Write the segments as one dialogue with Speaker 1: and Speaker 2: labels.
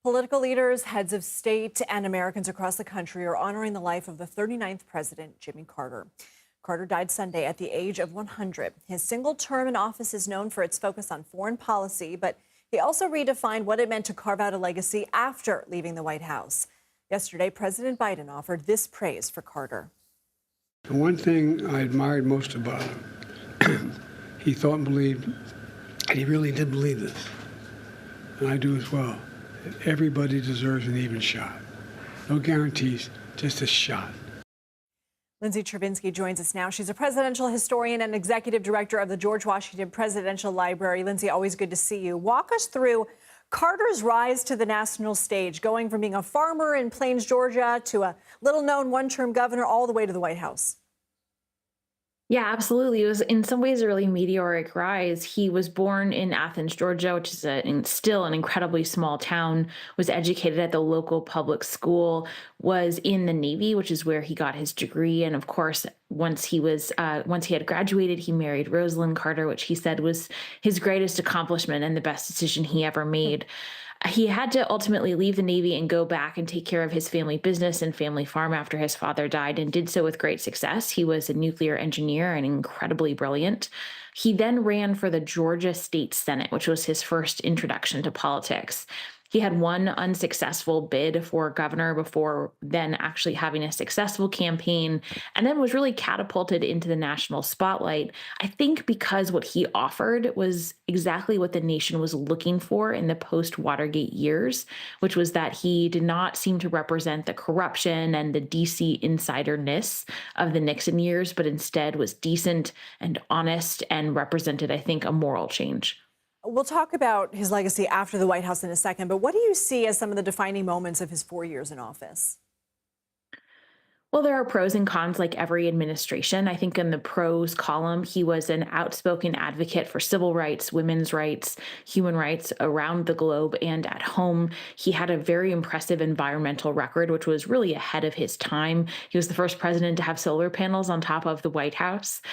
Speaker 1: Political leaders, heads of state, and Americans across the country are honoring the life of the 39th president, Jimmy Carter. Carter died Sunday at the age of 100. His single term in office is known for its focus on foreign policy, but he also redefined what it meant to carve out a legacy after leaving the White House. Yesterday, President Biden offered this praise for Carter.
Speaker 2: The one thing I admired most about him, he thought and believed, and he really did believe this, and I do as well, that everybody deserves an even shot. No guarantees, just a shot.
Speaker 1: Lindsay Chervinsky joins us now. She's a presidential historian and executive director of the George Washington Presidential Library. Lindsay, always good to see you. Walk us through Carter's rise to the national stage, going from being a farmer in Plains, Georgia, to a little-known one-term governor, all the way to the White House.
Speaker 3: Yeah, absolutely. It was in some ways a really meteoric rise. He was born in Athens, Georgia, which is still an incredibly small town, was educated at the local public school, was in the Navy, which is where he got his degree. And of course, once he had graduated, he married Rosalind Carter, which he said was his greatest accomplishment and the best decision he ever made. He had to ultimately leave the Navy and go back and take care of his family business and family farm after his father died, and did so with great success. He was a nuclear engineer and incredibly brilliant. He then ran for the Georgia State Senate, which was his first introduction to politics. He had one unsuccessful bid for governor before then actually having a successful campaign, and then was really catapulted into the national spotlight, I think because what he offered was exactly what the nation was looking for in the post-Watergate years, which was that he did not seem to represent the corruption and the DC insiderness of the Nixon years, but instead was decent and honest and represented, I think, a moral change.
Speaker 1: We'll talk about his legacy after the White House in a second, but what do you see as some of the defining moments of his 4 years in office?
Speaker 3: Well, there are pros and cons like every administration. I think in the pros column, he was an outspoken advocate for civil rights, women's rights, human rights around the globe and at home. He had a very impressive environmental record, which was really ahead of his time. He was the first president to have solar panels on top of the White House.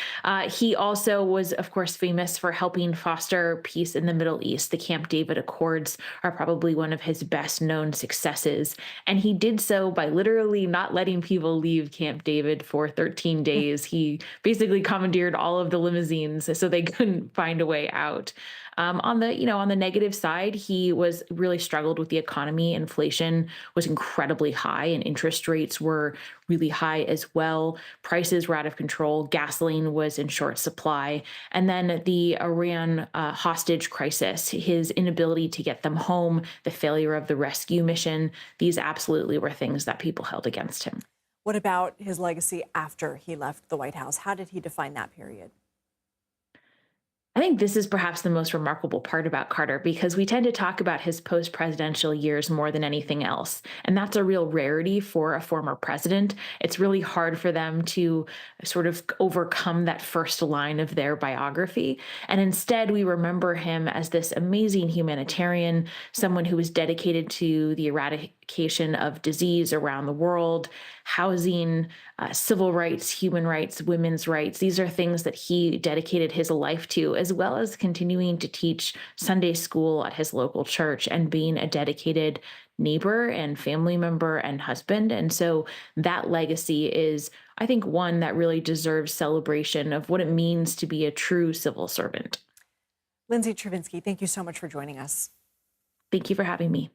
Speaker 3: He also was, of course, famous for helping foster peace in the Middle East. The Camp David Accords are probably one of his best known successes. And he did so by literally not letting people leave Camp David for 13 days. He basically commandeered all of the limousines so they couldn't find a way out. On the negative side, he was really struggled with the economy. Inflation was incredibly high and interest rates were really high as well. Prices were out of control. Gasoline was in short supply. And then the Iran hostage crisis, his inability to get them home, the failure of the rescue mission, these absolutely were things that people held against him.
Speaker 1: What about his legacy after he left the White House? How did he define that period?
Speaker 3: I think this is perhaps the most remarkable part about Carter because we tend to talk about his post-presidential years more than anything else. And that's a real rarity for a former president. It's really hard for them to sort of overcome that first line of their biography. And instead, we remember him as this amazing humanitarian, someone who was dedicated to the eradication of disease around the world, housing, civil rights, human rights, women's rights. These are things that he dedicated his life to, as well as continuing to teach Sunday school at his local church and being a dedicated neighbor and family member and husband. And so that legacy is, I think, one that really deserves celebration of what it means to be a true civil servant.
Speaker 1: Lindsay Chervinsky, thank you so much for joining us.
Speaker 3: Thank you for having me.